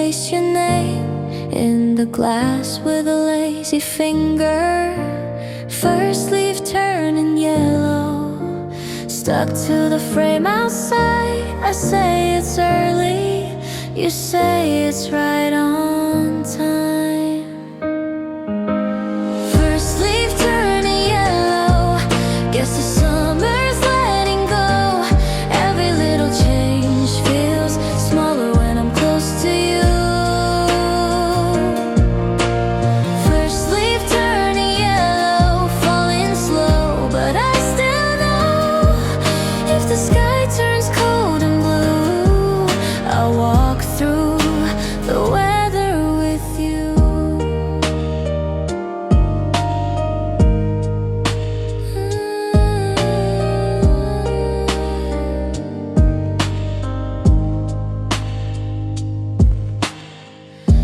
erase your name in the glass with a lazy finger. First leaf turning yellow, stuck to the frame outside. I say it's early, you say it's right on time. First leaf turning yellow, guess the summer's letting go. Every little change feels smaller when I'm close to you. First leaf turning yellow, falling slow, but I still know if the sky turns cold and blue, I'll walk through the weather with you.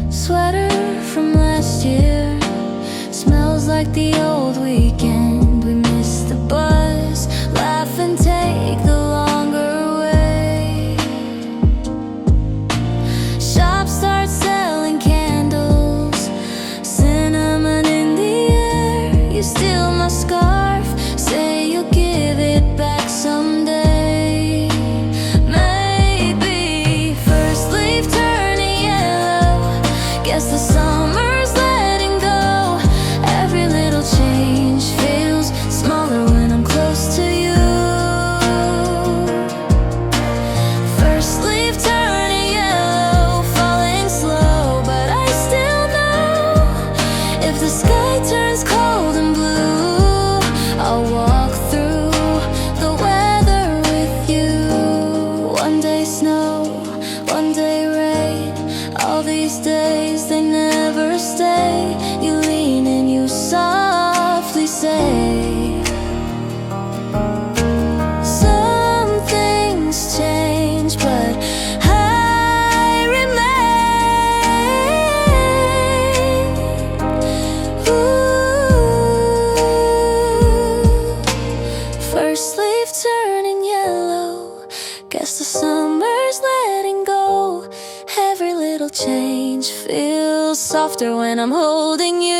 Sweater from last year smells like the old weekend. We missed the bus, laugh and take the longer way. Shop starts selling candles, cinnamon in the air. You steal my scarf, say you'll give it back someday. Maybe first leaf turning yellow, guess the summer's letting go. Every little change feels smaller when I'm close to you. First leaf turning yellow, falling slow, but I still know if the sky turns cold and blue, I'll walk through the weather with you. One day snow, one day rain, all these days they never stay. You lean and you softly say, some things change, but I remain. Ooh. First leaf turning yellow, guess the summer's letting go. Every little change feels softer when I'm holding you.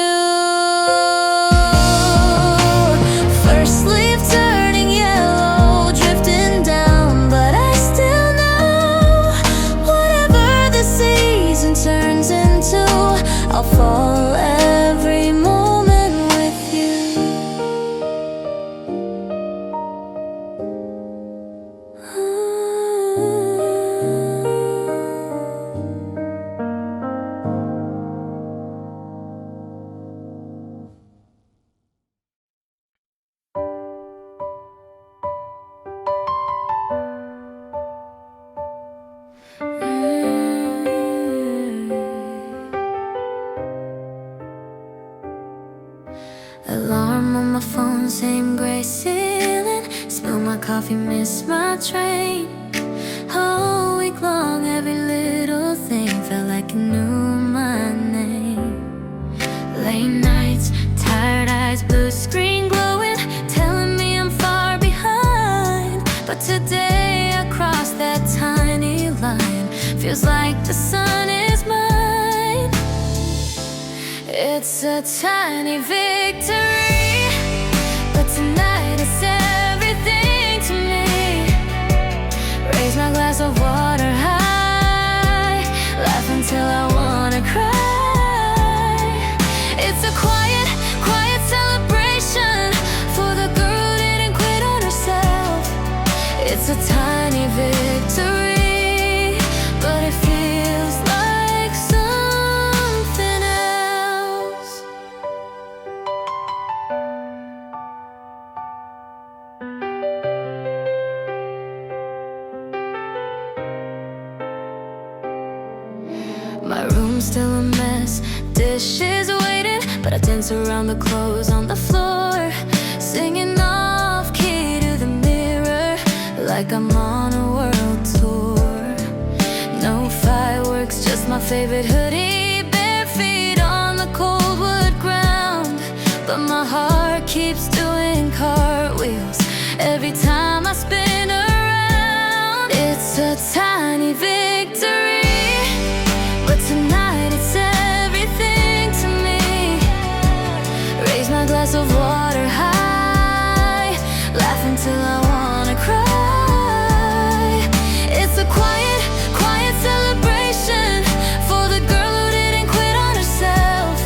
First leaf turning yellow, drifting down, but I still know whatever the season turns into, I'll fall every moment with you. Alarm on my phone, same gray ceiling. Spill my coffee, miss my train. All week long, every little thing felt like it knew my name. Late nights, tired eyes, blue screen glowing, telling me I'm far behind. But today I crossed that tiny line. Feels like the sun is mine. It's a tiny victory, but tonight it's everything to me. Raise my glass of water high, laugh until I wanna cry. It's a quiet, quiet celebration for the girl who didn't quit on herself. It's a tiny victory, but it feels like something else. My room's still a mess, dishes waiting, but I dance around the clothes on the floor, singing off key to the mirror, like I'm on a world tour. No fireworks, just my favorite hoodie, bare feet on the cold wood ground. But my heart keeps doing cartwheels every time I spin around. It's a tiny victory, but tonight till I wanna cry. It's a quiet, quiet celebration for the girl who didn't quit on herself.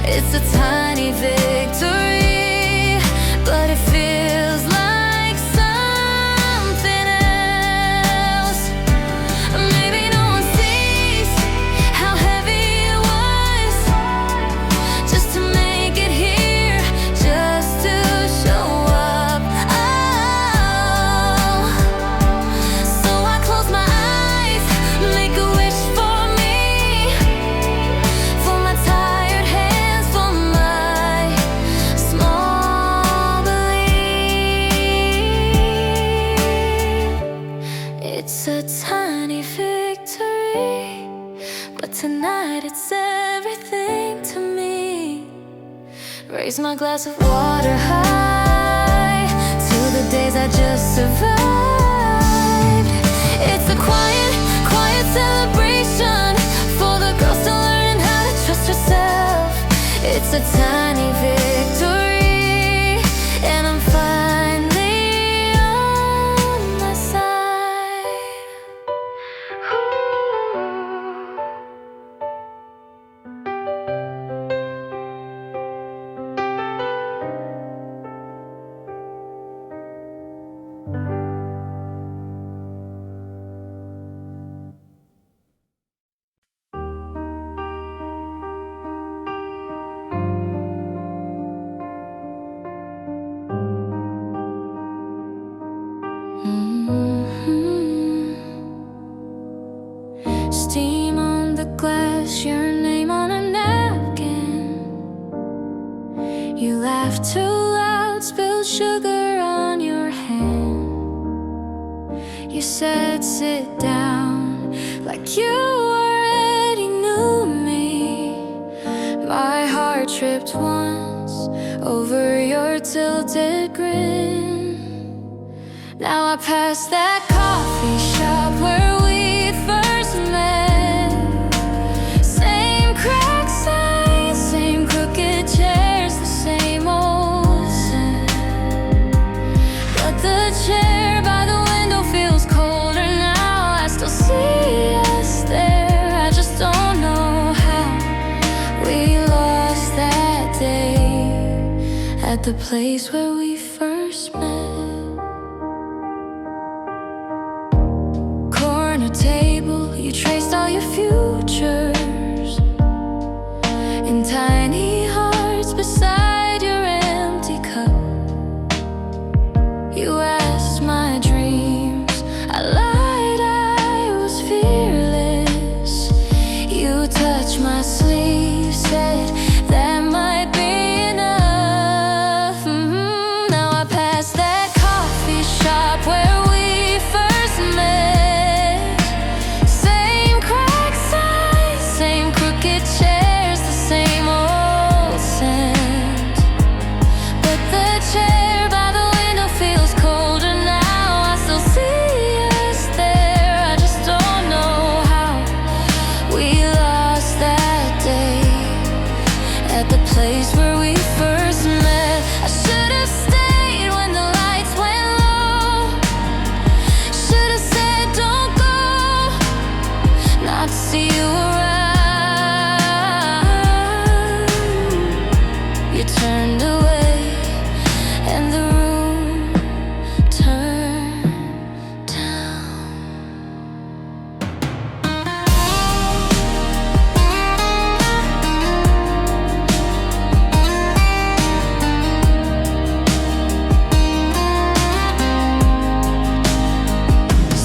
It's a tiny victory, but it feels like something else. Maybe no one sees how heavy it was just to make it here, just to show up. Oh, so I close my eyes, make a wish for me, for my tired hands, for my small belief. It's a tiny victory, but tonight it's everything to me. Raise my glass of water high to the days I just survived. It's a quiet, quiet celebration for the girl still learning how to trust herself. It's a tiny victory, and I'm finally on my side. Steam on the glass, your name on a napkin. You laughed too loud, spilled sugar on your hand. You said sit down, like you already knew me. My heart tripped once over your tilted grin. Now I pass that coffee shop where we first met. Same cracked signs, same crooked chairs, the same old scent. But the chair by the window feels colder now. I still see us there, I just don't know how we lost that day at the place where we first met. Corner table, you traced all your futures in tiny hearts beside your empty cup. You asked my dreams, I lied, I was fearless. You touched my sleeve, said that might be enough. Now I pass that coffee shop where we first met. Same cracked signs, same crooked chairs, the same old scent. But the chair by the window feels colder now. I still see us there, I just don't know how we lost that day at the place where we first met. I should have stayed when the lights went low. Should have said don't go, not to see you around. You turned away and the room turned down.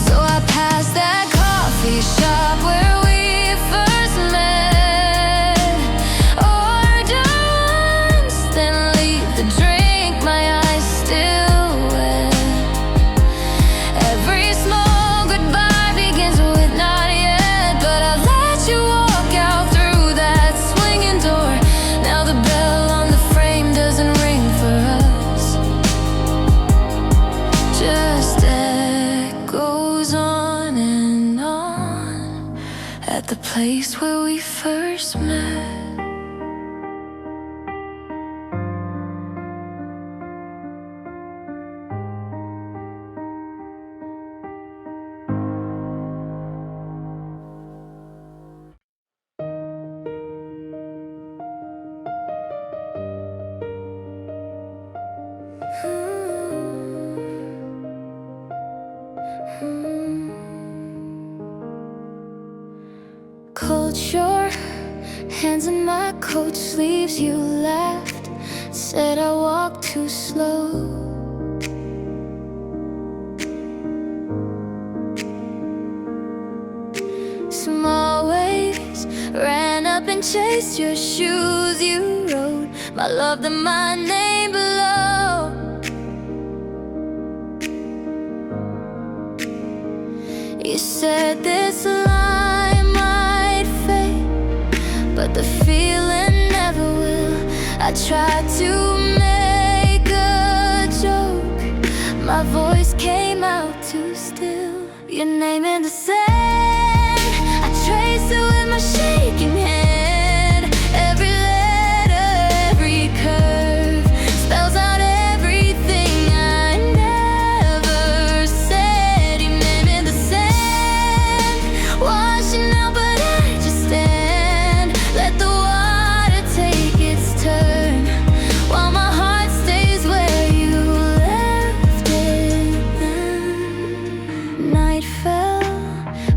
So I passed that coffee shop where we first met. Order once, then leave the drink, my eyes still wet. Every small goodbye begins with not yet, but I let you walk out through that swinging door. Now the bell on the frame doesn't ring for us, just echoes on and on at the place where we first met. felt your hands in my coat sleeves. You laughed, said I walk too slow. Small waves ran up and chased your shoes. You wrote my love and my name below. You said this line might fade, but the feeling never will. I tried to make a joke, my voice came out too still. Your name in the sand, I traced it with my shaking hand. Every letter, every curve spells out everything I never said. Your name in the sand, washing out, but I just stand. Let the water take its turn, while my heart stays where you left it. Night fell,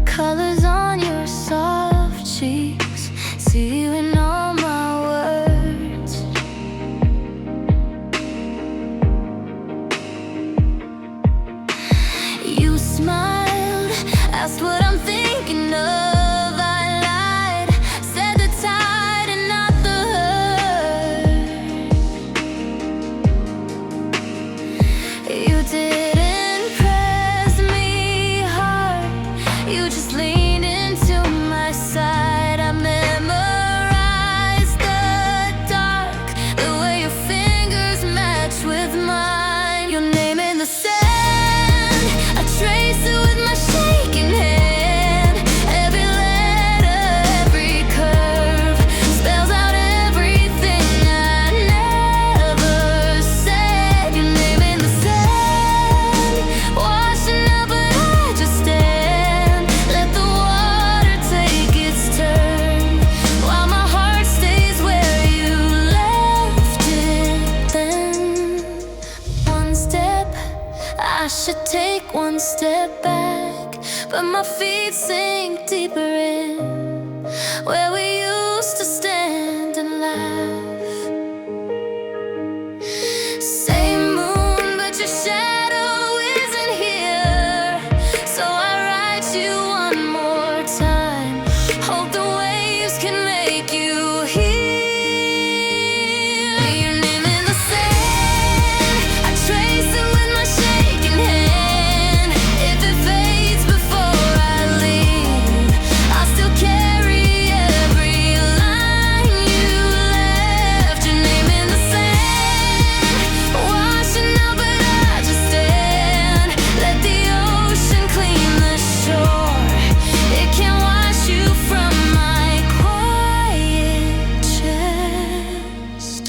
colors on your soft cheeks. See you in all my words. You smiled, asked what I'm thinking of. I lied, said the tide and not the hurt. You didn't press me hard, you just leaned into my side. I memorized the dark, the way your fingers match with mine. Your name in the sand, I trace it with my shaking hand. Every letter, every curve spells out everything I never said. Your name in the sand, washing out, but I just stand. Let the water take its turn, while my heart stays where you left it then. One step, I should take one step back, but my feet sink deeper in where we used to stand and laugh. Same moon, but your shadow isn't here, so I write you one more time. Hope the waves can make you hear. Your name in the sand, I trace it with my shaking hand. If it fades before I leave, I'll still carry every line you left. Your name in the sand, washing out, but I just stand. Let the ocean clean the shore, it can't wash you from my quiet chest.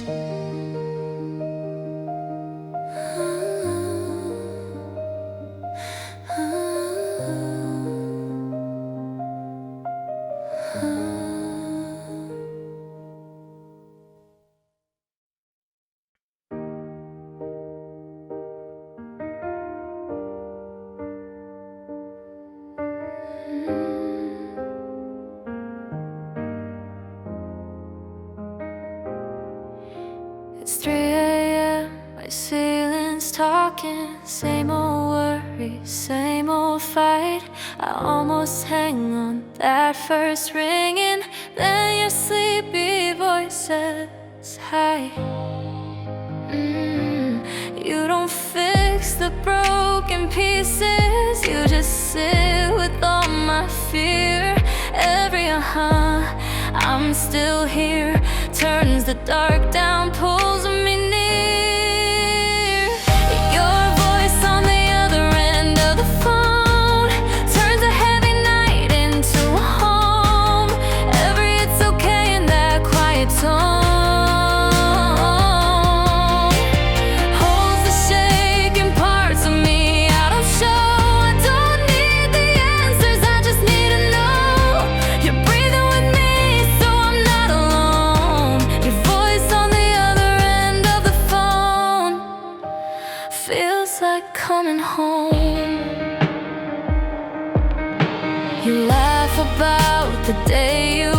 It's 3 a.m., my ceiling's talking. Same old worry, same old fight. I almost hang on that first ringing, then your sleepy voice says hi. You don't fix the broken pieces, you just sit with all my fear. Every I'm still here turns the dark down, pulls me near. Your voice on the other end of the phone turns a heavy night into a home. Every it's okay in that quiet tone holds the shaking parts of me I don't show. I don't need the answers, I just need to know you're breathing with me, so I'm not alone. Your voice on the other end of the phone feels like coming home. You laugh about the day you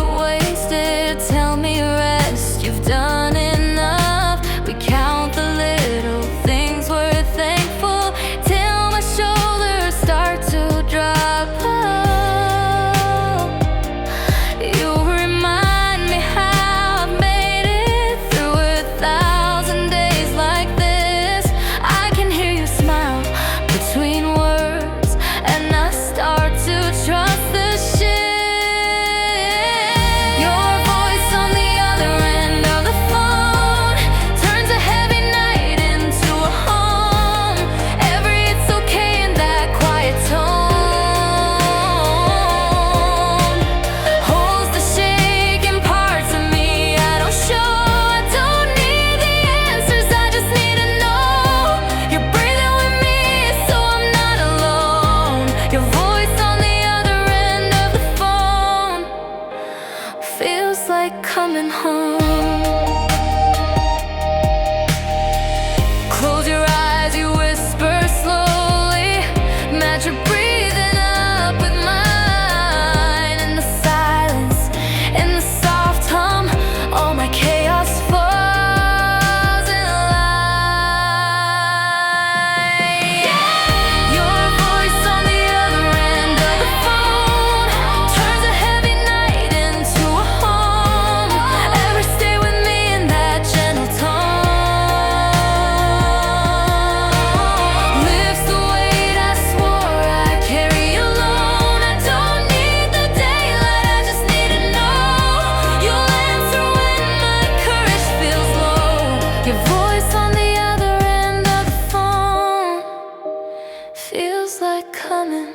coming,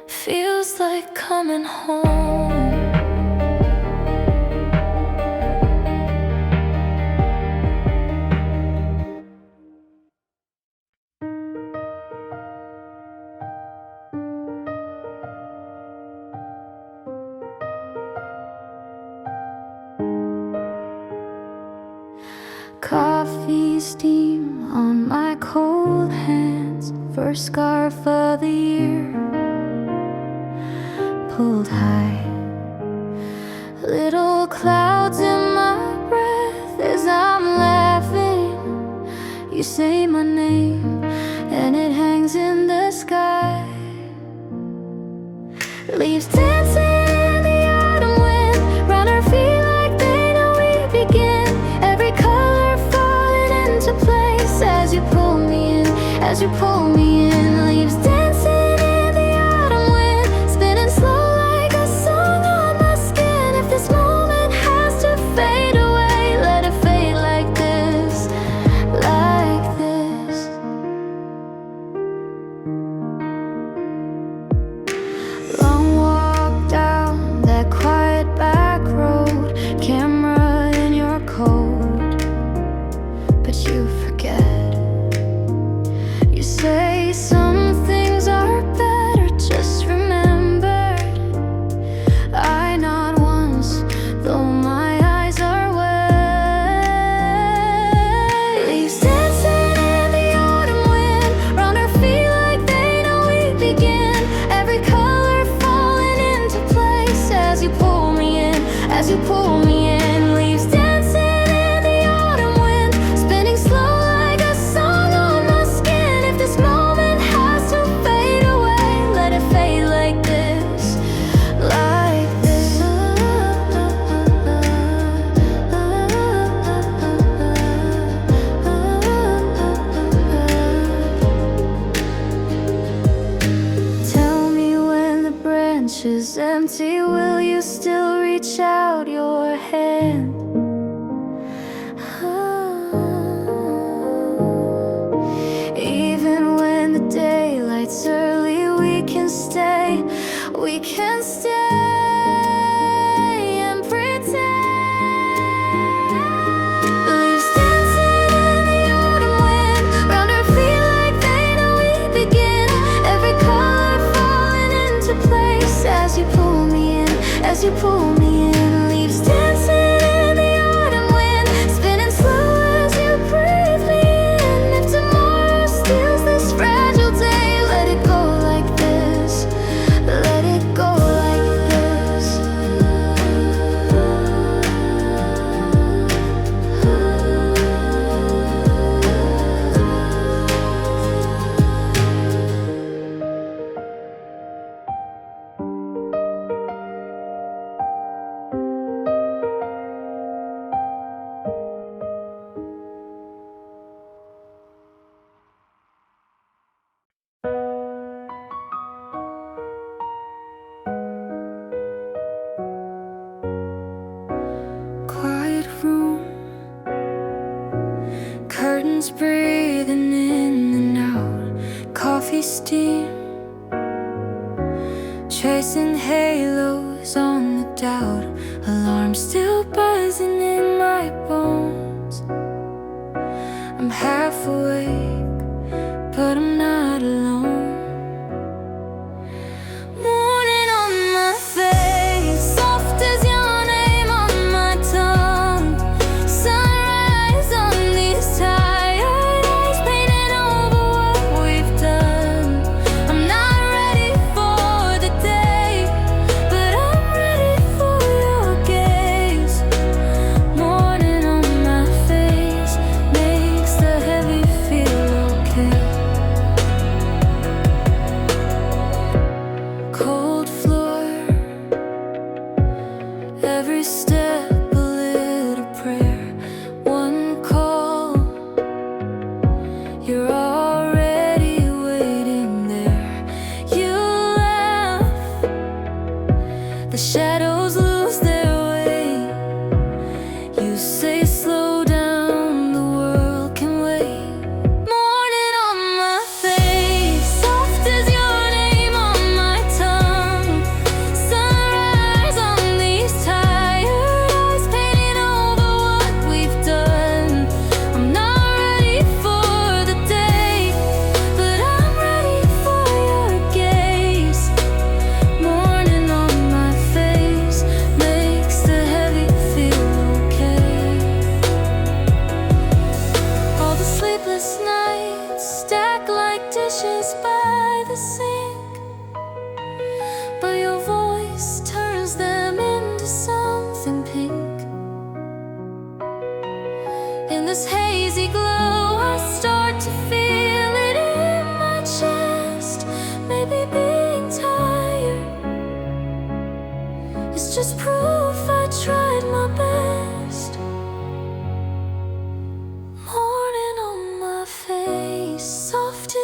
feels like coming home. Coffee steam on my cold hands, first scarf of the year, pulled high. Little clouds in my breath as I'm laughing. You say my name and it hangs in the sky. Leaves dancing in the autumn wind, round our feet like they know we begin. Every color falling into place as you pull me in, as you pull me in. Leaves dancing in the autumn wind, spinning slow like a song on my skin. If this moment has to fade away, let it fade like this, like this. Long walk down that quiet back road, camera in your coat, but you forget. You say some things are better just remembered. I not once, though my eyes are wet. Leaves dancing in the autumn wind, round our feet like they know we begin. Every color falling into place as you pull me in, as you pull me in. Leaves dancing in the autumn wind, spinning slow like a song on my skin. If this moment has to fade away, let it fade like this, like this. Tell me when the branch is empty, will you still reach out your hand? Even when the daylight's early, we can stay, we can stay and pretend. Leaves dancing in the autumn wind, round our feet like they know we begin. Every color falling into place as you pull me in, as you pull me in. Leaves dancing in the autumn wind, spinning slow as you breathe me in. If tomorrow steals this fragile day, let it go like this, let it go like this. Quiet room, curtains breathing in and out, coffee steam, chasing halos on the doubt, alarm still buzzing in my bones. I'm half awake, but I'm not alone. Morning on my face, soft as your name on my tongue. Sunrise on these tired eyes, painting over what we've done. I'm not ready for the day, but I'm ready for your gaze. Morning on my face makes the heavy feel okay.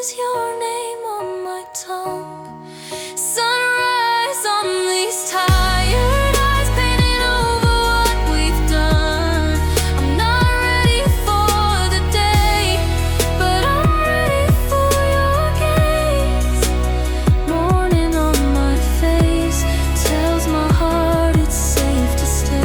is your name on my tongue. Sunrise on these tired eyes, painting over what we've done. I'm not ready for the day, but I'm ready for your gaze. Morning on my face tells my heart it's safe to stay.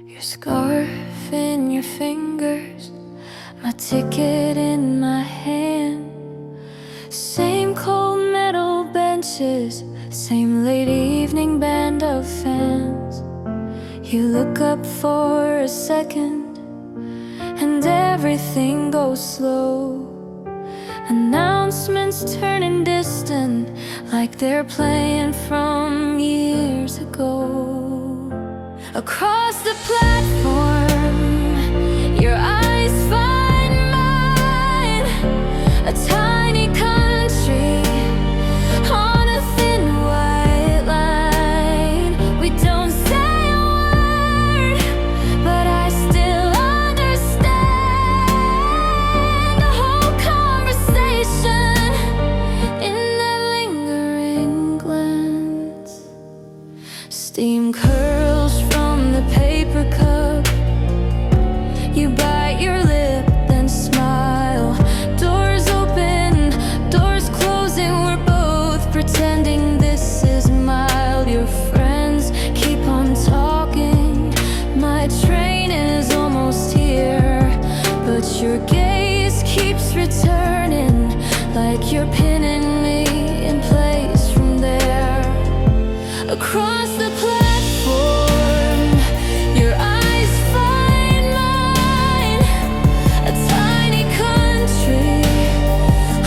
Your scarf in your fingers, my ticket in my hand. Same cold metal benches, same late evening band of fans. You look up for a second, and everything goes slow. Announcements turning distant, like they're playing from years ago. Across the platform, your eyes find mine. A tiny country on a thin white line. We don't say a word, but I still understand the whole conversation in that lingering glance. Steam curls from the paper cup. You bite your lip, then smile. Doors open, doors closing. We're both pretending this is mild. Your friends keep on talking. My train is almost here, but your gaze keeps returning, like you're pinning me in place from there. Across the platform, your eyes find mine. A tiny country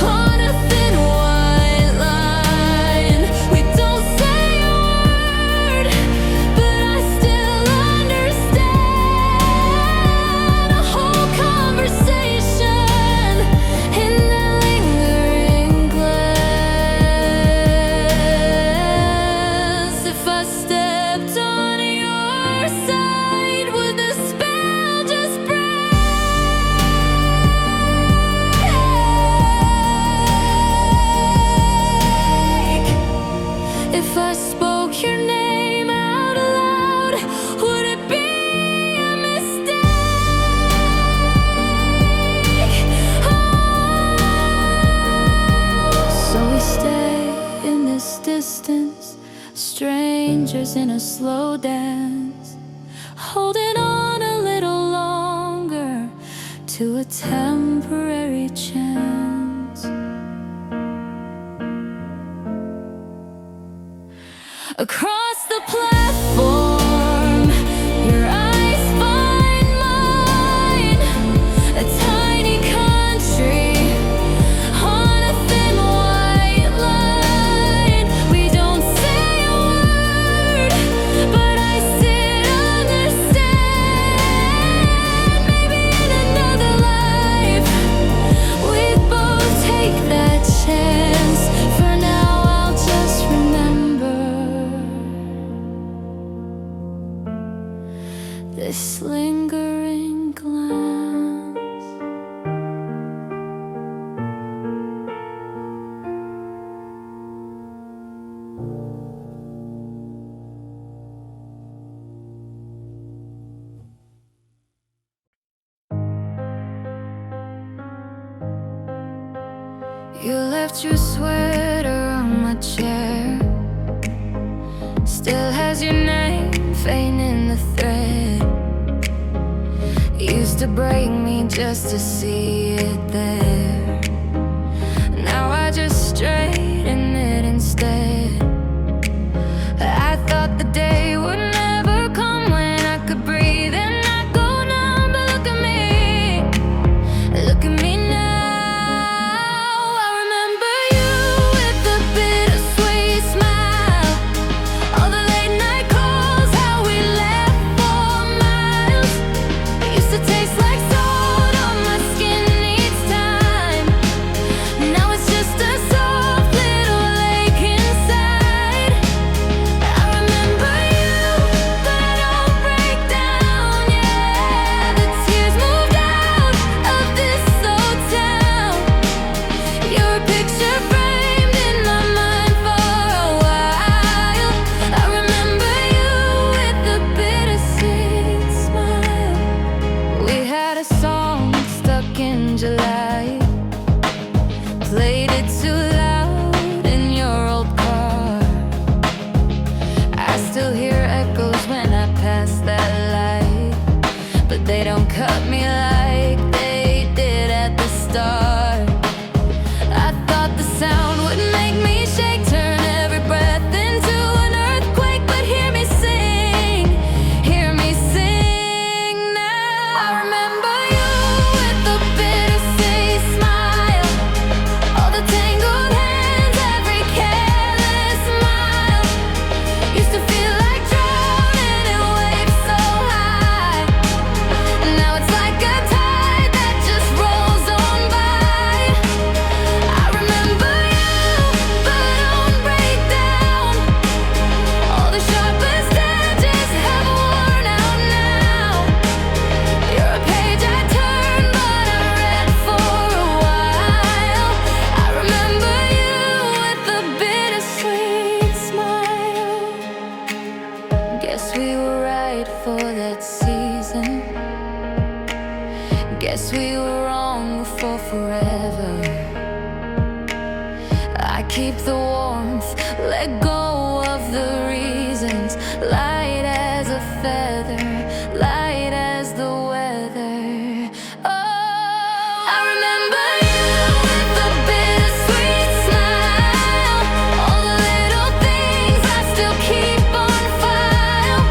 on a thin white line. We don't say a word, but I still understand a whole conversation in that lingering glance. If I stepped on your side, would the spell just break? If I spoke your name out loud, would it be a mistake? So we stay in this distance, strangers in a slow dance, holding on a little longer to a temporary chance. Across the platform, your eyes find mine. A tiny country on a thin white line. We don't say a word, but I still understand. Maybe in another life, we'd both take that chance. For now, I'll just remember this lingering glance. You left your sweater on my chair, still has your name faint in the thread. Used to break me just to see it there. Now I just straighten it instead. I thought the day would never come when I could breathe and not go numb. But look at me now. I remember you with the bittersweet smile, all the late night calls, how we laughed past that light, but they don't cut me like they did at the start. I thought the sound would make me shake, turn every breath into an earthquake, but hear me sing now. I remember you with the bittersweet smile, all the tangled hands, every careless smile. Used to feel like drowning in waves so high. Now it's like a tide that just rolls on by. I remember you, but don't break down. All the sharpest edges have worn out now. You're a page I turned, but I read for a while. I remember you with the bittersweet smile. Guess we were right for that season. Guess we were wrong for forever. I keep the warmth, let go of the reasons. Light as a feather, light as the weather. Oh, I remember you with the bittersweet smile. All the little things I still keep on file.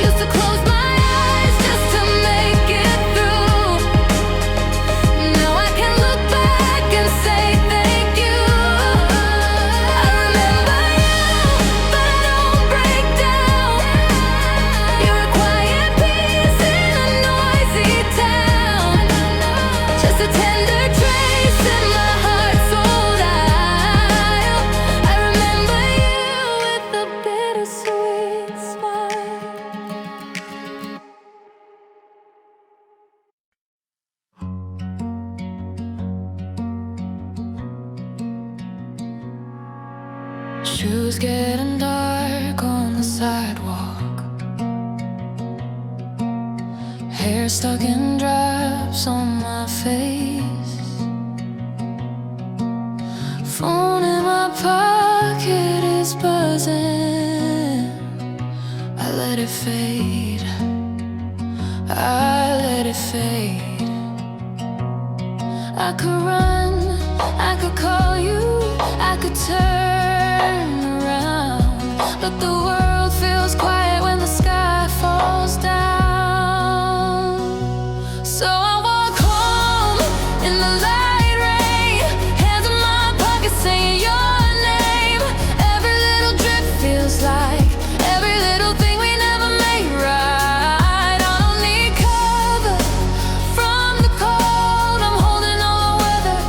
Used to close my eyes just to make it through. Now I can look back and say thank you. I remember you, but I don't break down. You're a quiet peace in a noisy town. Just a tender trace in my heart's old aisle. I remember you with the bittersweet smile. Shoes getting dark on the sidewalk, hair stuck in drops on my face. Phone in my pocket is buzzing. I let it fade, I let it fade. I could run, I could call you, I could turn around, but the world feels quiet when the sky falls down. So I walk home in the light rain, hands in my pocket saying your name. Every little drip feels like every little thing we never made right. I don't need cover from the cold, I'm holding all the weather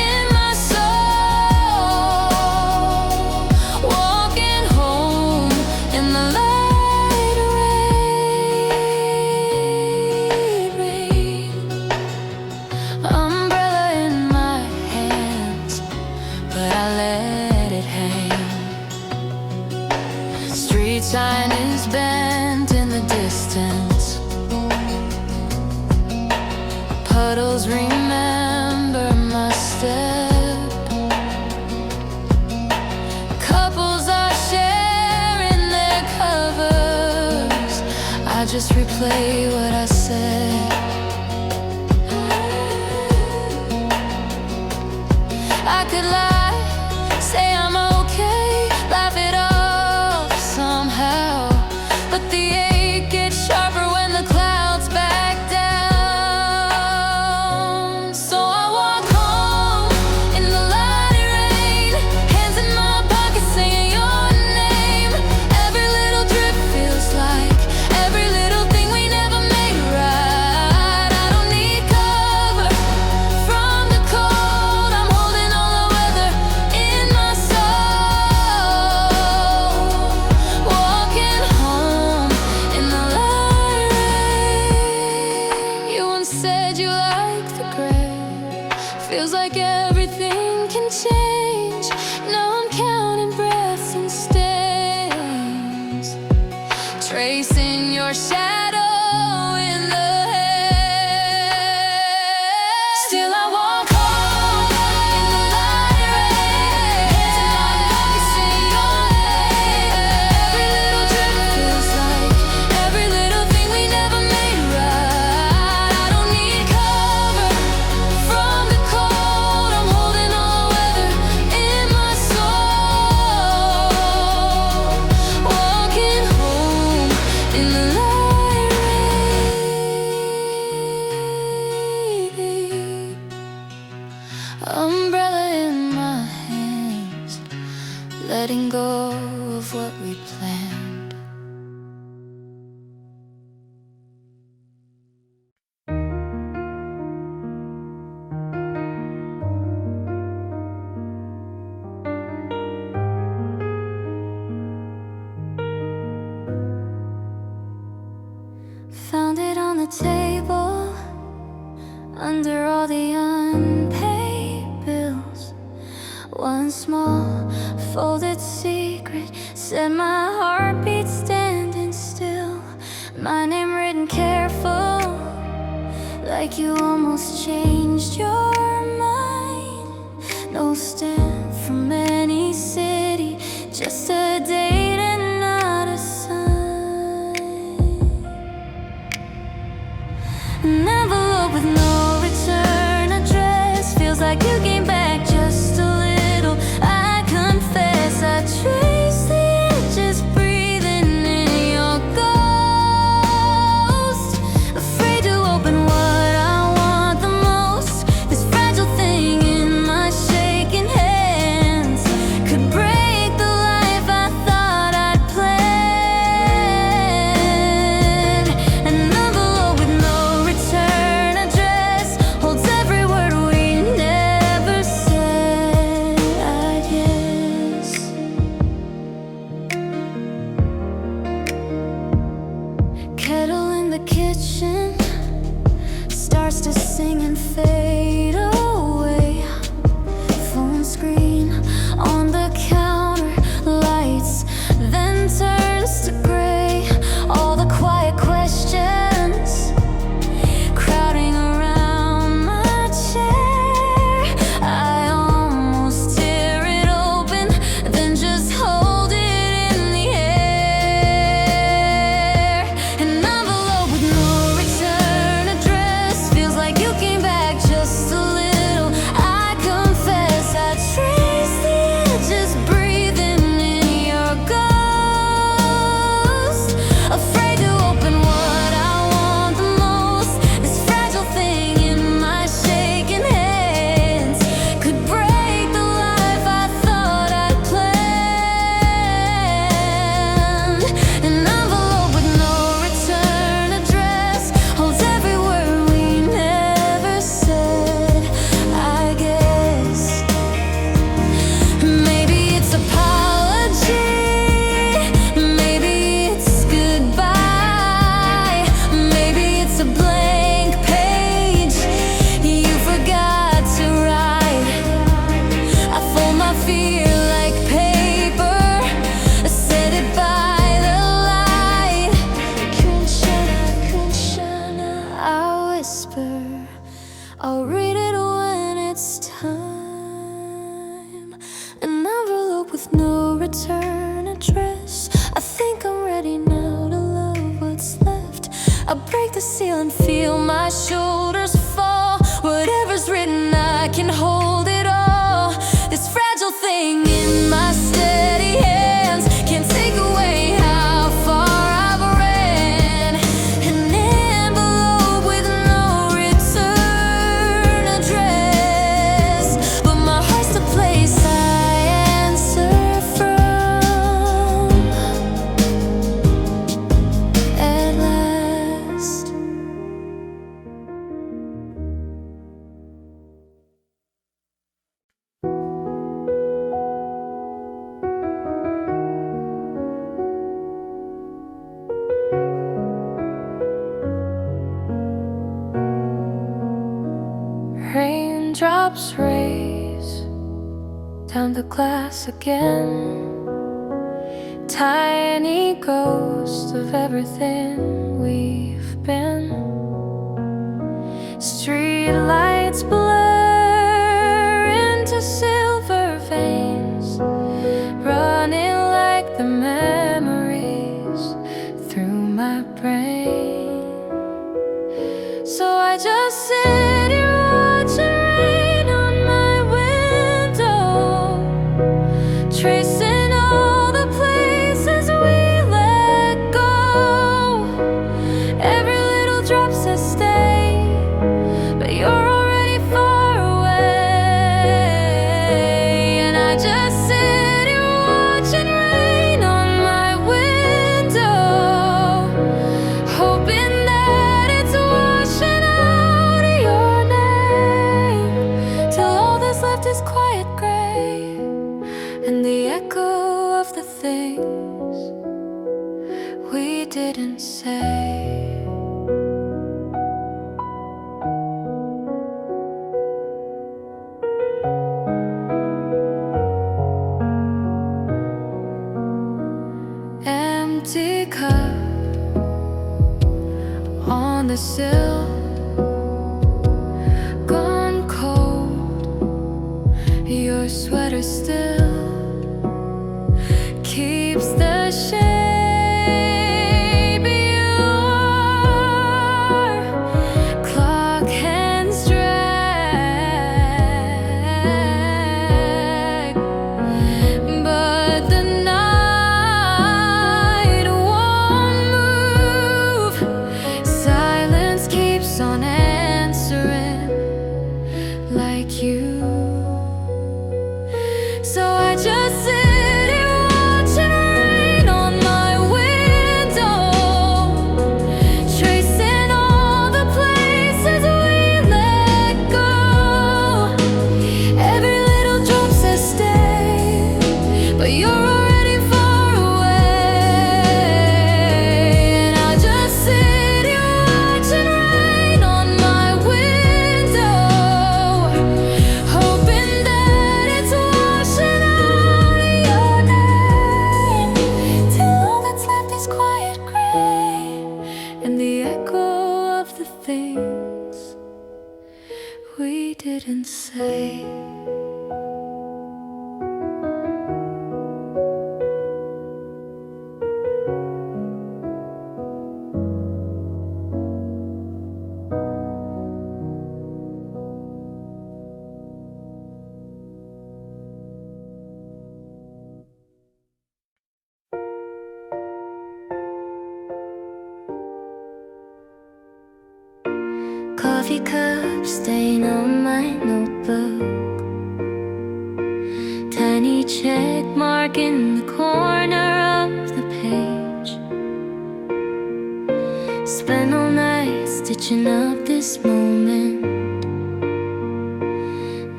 in my soul. Walking home in the light rain. Umbrella in my hands, but I let it hang. Street sign is bent in the distance. Puddles remember my step. Couples are sharing their covers. I just replay what I said. I could lie, say I'm okay, laugh it off somehow, but the ache gets sharper when the clouds back down. So I walk home in the light rain, hands in my pocket saying your name. Every little drip feels like every little thing we never made right. I don't need cover from the cold, I'm holding all the weather in my soul. Walking home in the light rain. You once said you liked the gray. Feels like everything can change. Now I'm counting breaths and stains, tracing your shadow in the hair. Still I walk home in the light rain, hands in my pocket saying your name. Every little drip feels like every table, under all the unpaid bills. One small folded secret set my heartbeat standing still. My name written careful, like you almost changed your mind. No stamp from any city, just a date and not a sign. An envelope with no return address, feels like you came back just a little. I confess I trace the edges, breathing in your ghost. Afraid to open what I want the most. This fragile thing in my shaking hands could break the life I thought I'd planned. An envelope with no return address holds every word we never said, I guess. Kettle in the kitchen starts to sing and fade away. Phone screen on the counter lights, then turns to gray. All the quiet questions crowding around my chair. I almost tear it open, then just hold it in the air. An envelope with no return address, feels like you came back just a little. I confess I trace the edges, breathing in your ghost. Afraid to open what I want the most. This fragile thing in my shaking hands could break the life I thought I'd planned. An envelope with no return address holds every word we never said, I guess. Maybe it's apology, maybe it's goodbye, maybe it's a blank page you forgot to write. I fold my fear like paper, set it by the light. I whisper, I'll read it when it's time. An envelope with no return address. I think I'm ready now to love what's left. I break the seal and feel my shoulders fall. Whatever's written, I can hold it all. This fragile thing in my steady hands can't take away how far I've ran. An envelope with no return address, but my heart's the place I answer from at last. Raindrops race down the glass again. Tiny ghost of everything we've been. Street lights blur into silver veins, running like the memories through my brain. So I just sit here watching rain on my window, tracing all the places we let go. Every little drop says stay, but you're already far away. And I just sit here watching rain on my window, hoping that it's washing out your name, till all that's left is quiet gray and the echo of the things we didn't say. the sill, gone cold. Your sweater still keeps the shape you are. Clock hands drag, but the night won't move. Silence keeps on answering like you. So I just sit here watching rain on my window, tracing all the places we let go. Every little drop says stay, but you're already far away. And I just sit here watching rain on my window, hoping that it's washing out your name, till all that's left is quiet gray and the echo of the things we didn't say. Coffee cup stain on my notebook, tiny check mark in the corner of the page. Spent all night stitching up this moment.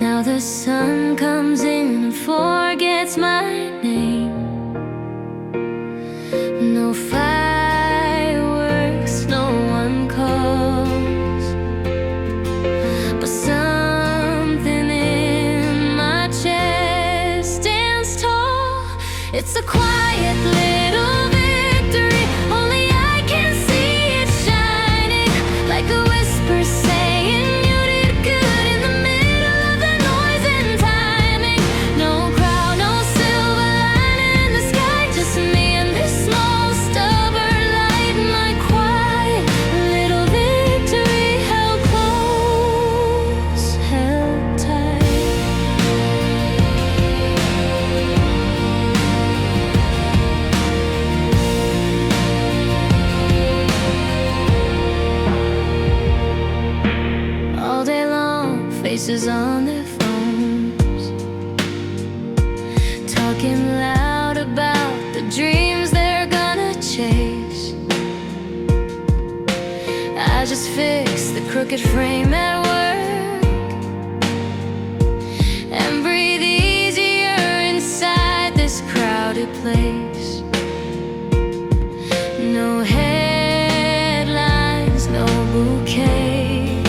Now the sun comes in and forgets my name. No fireworks, no one calls, but something in my chest stands tall. It's a quiet little victory, only I can see it shining like a whisper saying you did good in the middle of the noise and timing. No crowd, no silver lining in the sky, just me and this small stubborn light. My quiet little victory held close, held tight. All day long, faces on their phones, talking loud about the dreams they're gonna chase. I just fixed the crooked frame at work and breathe easier inside this crowded place. No headlines, no bouquet,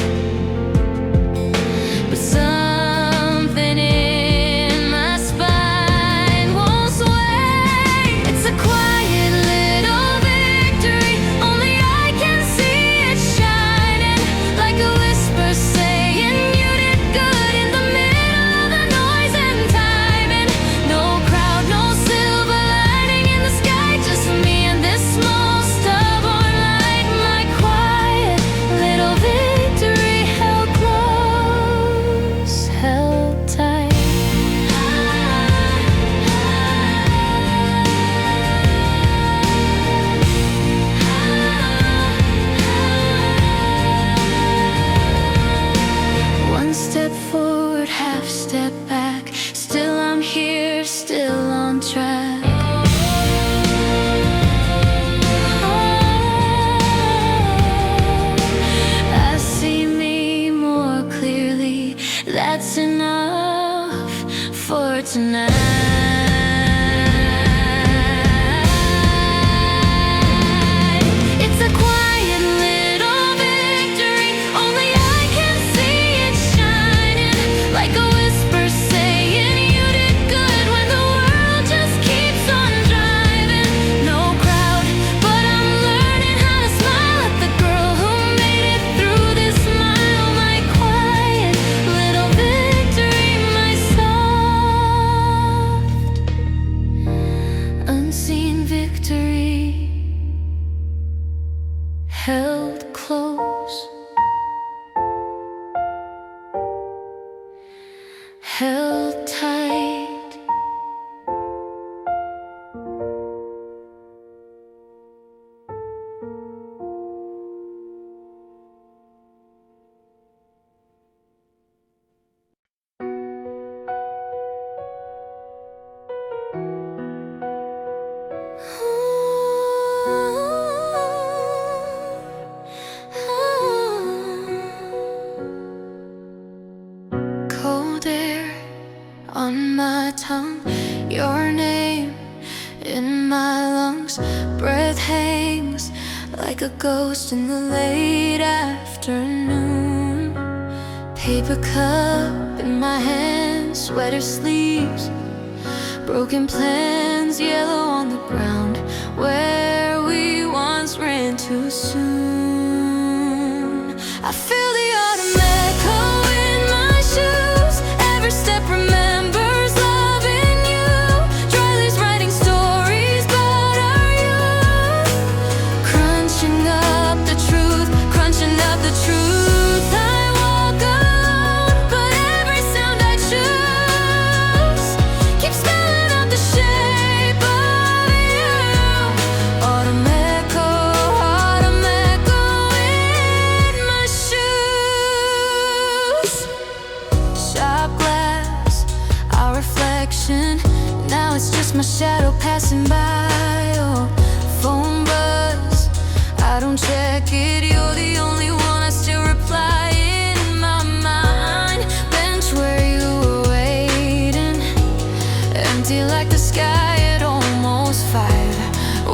but something in my spine won't sway. It's a quiet little victory, only I can see it shining like a whisper saying you did good in the middle of the noise and timing. No crowd, no silver lining in the sky, just me and this small stubborn light. My quiet little victory held close, held tight. One step forward, half step back, still I'm here, still on track. I see me more clearly, that's enough for tonight. It's a quiet little victory, only I can see it shining like a whisper saying you did good when the world just keeps on driving. No crowd, but I'm learning how to smile at the girl who made held close, held tight. Cold air on my tongue, your name in my lungs. Breath hangs like a ghost in the late afternoon. Paper cup in my hand, sweater sleeves, broken plans, yellow on the ground where we once ran too soon. I feel the autumn echo in my shoes. Every step remembers loving you. Dry leaves writing stories about our youth. Crunching up the truth, crunching up the truth. I walk alone, but every sound I choose keeps spelling out the shape of you. Autumn echo in my shoes. Shop glass, our reflection. Now it's just my shadow passing by. Oh, phone buzz, I don't check it. You're the only one I still reply in my mind. Bench where you were waiting, empty like the sky at almost 5.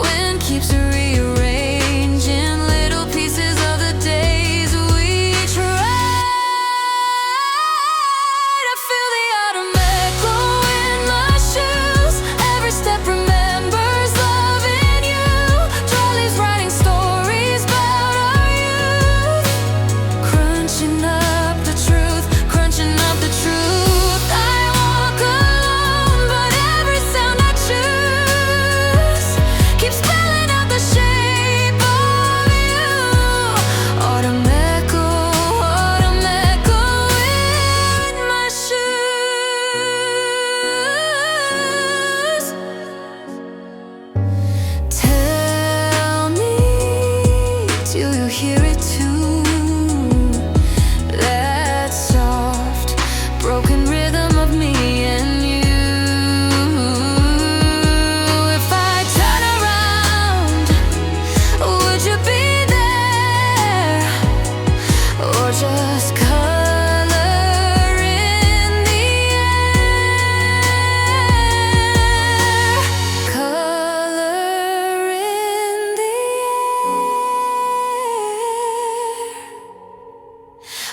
Wind keeps rearranging little pieces of the days we tried. I feel the autumn echo in my shoes. Every step remembers loving you. Dry leaves writing stories about our youth. Crunching up the truth, crunching up the truth. I walk alone, but every sound I choose keeps spelling out the shape of you. Autumn echo in my shoes. Tell me, do you hear it too? That soft, broken rhythm of me and you. If I turn around, would you be there? Or just color in the air? Color in the air.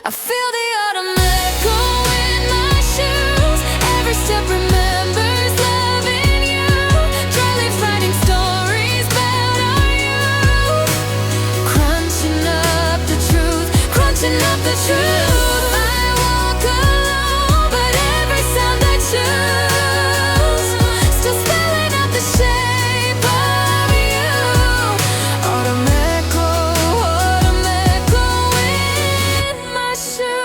I feel the autumn echo in my shoes. Every step remembers loving you. Dry leaves writing stories about our youth. Crunching up the truth, crunching up the truth. I walk alone, but every sound I choose still spelling out the shape of you. Autumn echo in my shoes.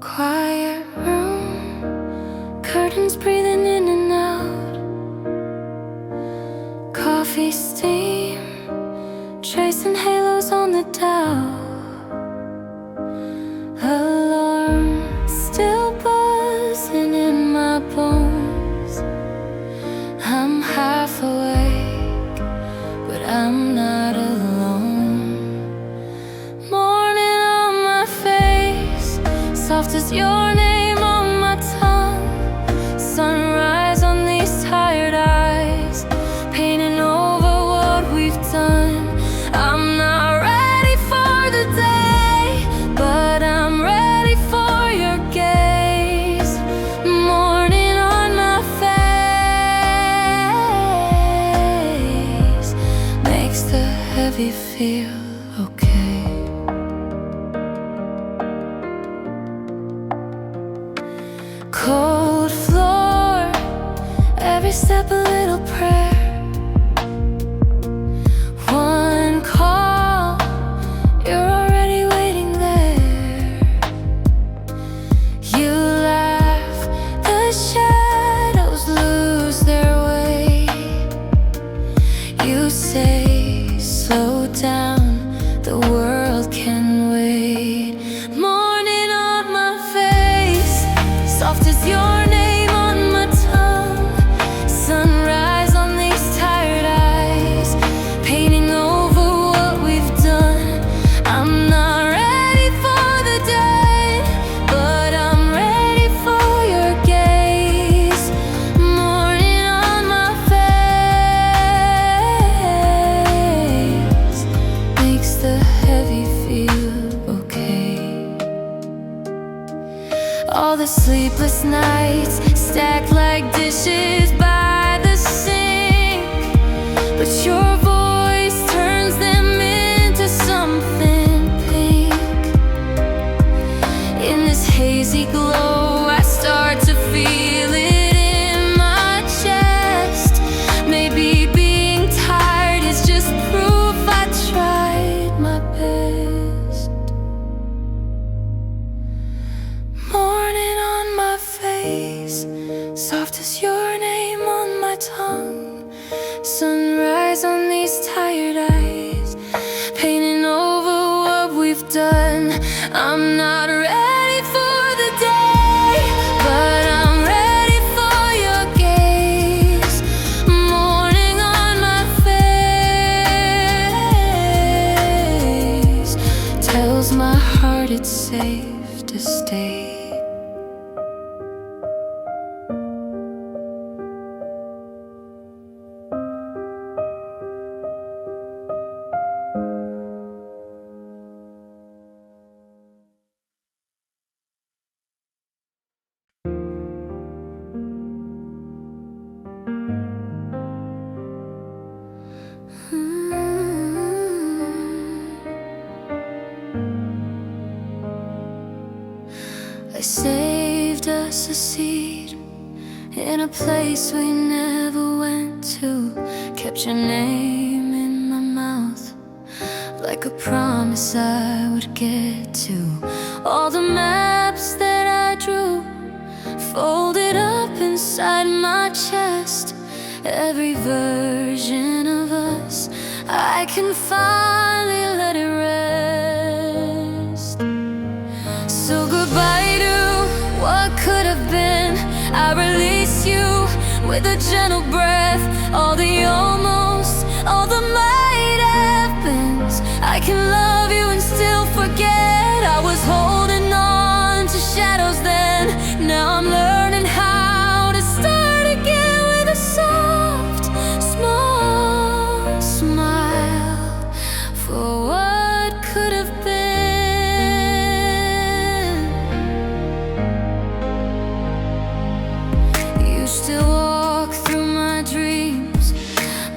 Quiet room, curtains breathing in and out. Coffee steam, tracing halos on the dial. Alarm still buzzing in my bones. I'm half awake, but I'm not alone. Morning on my face, soft as your name on my tongue. Sunrise on these tired eyes, painting over what we heavy feel okay. Cold floor, every step a little prayer. One call, you're already waiting there. You laugh, the shadows lose their way. You say, slow down, the world can wait. Morning on my face, soft as your name on my tongue. Sunrise on these tired eyes, painting over what we've done. I'm not ready for the day, but I'm ready for your gaze. Morning on my face makes the heavy feel okay. All the sleepless nights stacked like dishes by the sink, but your voice turns them into something pink. In this hazy glow, I start to feel it in my chest. Maybe being tired is just proof I tried my best. Morning on my face, soft as your name on my tongue. Sunrise on these tired eyes, painting over what we've done. I'm not ready for the day, but I'm ready for your gaze. Morning on my face tells my heart it's safe to stay. I saved us a seat in a place we never went to. Kept your name in my mouth like a promise I would get to. All the maps that I drew folded up inside my chest. Every version of us, I can finally let it rest. So goodbye to what could have been. I release you with a gentle breath. All the almost, all the might have beens. I can love you and still forget. I was holding on to shadows then. Now I'm learning how to start again with a soft, small smile for what could have been. You still walk through my dreams,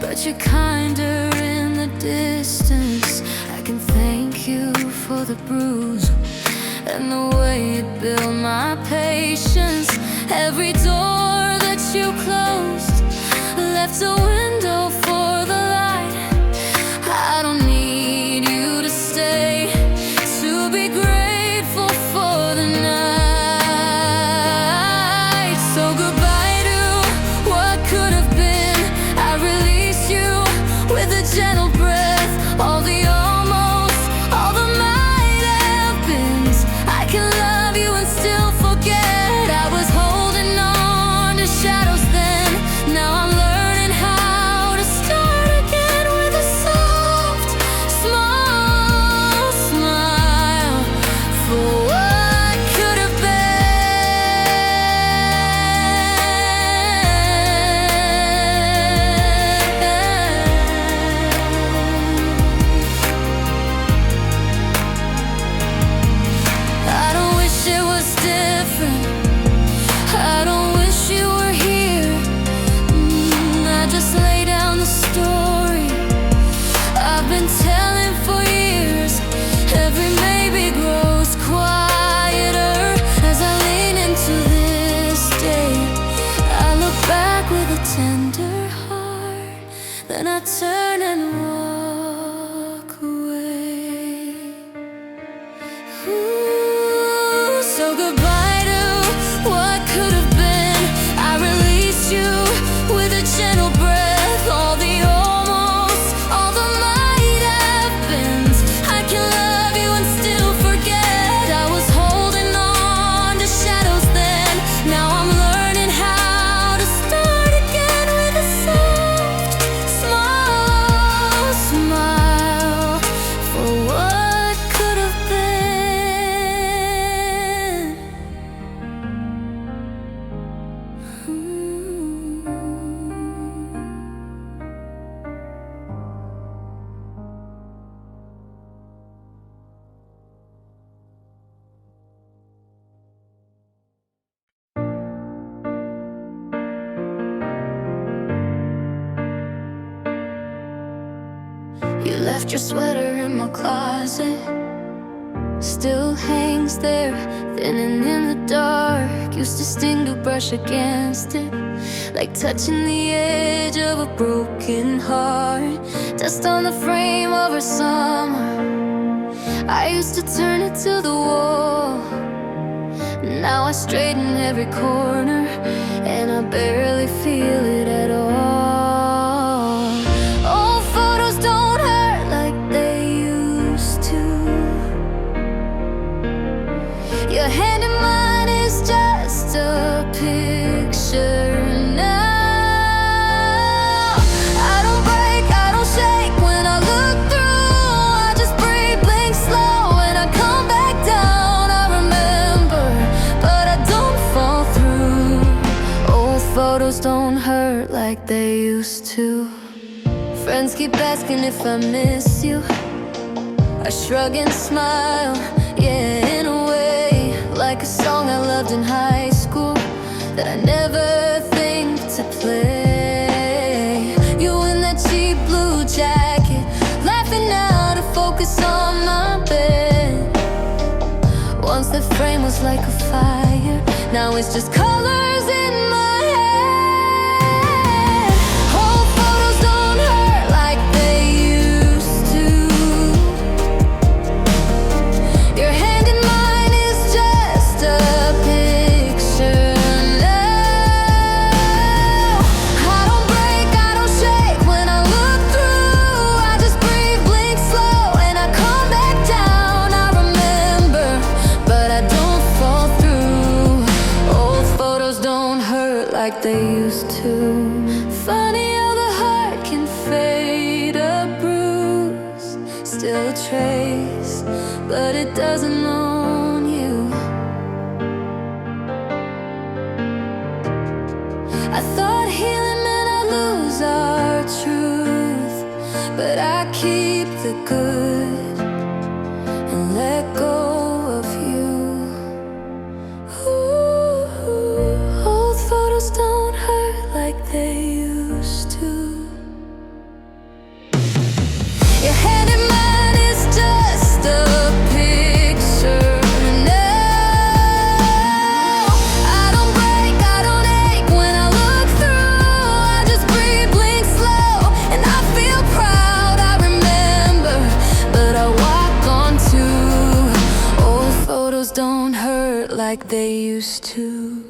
but you're kinder in the distance. I can thank you for the bruise and the way it built my patience. Every door that you closed left a window for the light. I don't need you to stay to be grateful for the night. So goodbye to what could have been. I release you with a gentle breath. All the almost, all the might have beens. I can love you and still forget. I was holding on to shadows then. Now I'm learning how Then I turn and walk away. Ooh, so goodbye to what could have been. I release you with a gentle breath. All the almost, all the might have beens. I can love you and still forget. I was holding on to shadows then. Now I'm learning how to start again with a soft smile for what could have been. You left your sweater in my closet, still hangs there, thinning in the dark. Used to sting to brush against it, like touching the edge of a broken heart. Dust on the frame of our summer, I used to turn it to the wall. Now I straighten every corner, and I barely feel it at all. Old photos don't hurt like they used to. Your hand in mine is just a picture now. I don't break, I don't shake when I look through. I just breathe, blink slow, and I come back down. I remember, but I don't fall through. Old photos don't hurt like they used to. Friends keep asking if I miss you. I shrug and smile, yeah, in a way, like a song I loved in high school that I never think to play. You in that cheap blue jacket, laughing now to focus on my bed. Once the frame was like a fire, now it's just colors in my head. Old photos don't hurt like they used to. Your hand in mine is just a picture now. I don't break, I don't shake when I look through. I just breathe, blink slow, and I come back down. I remember, but I don't fall through. Old photos don't hurt like they used to. Funny how the heart can fade, a bruise, still a trace, but it doesn't own you. I thought healing meant I'd lose our truth, but I keep the good and let go of you. Ooh, old photos don't hurt like they used to. Your hand in mine is just a picture now. I don't break, I don't ache when I look through. I just breathe, blink slow, and I feel proud. I remember, but I walk on too. Old photos don't hurt like they used to.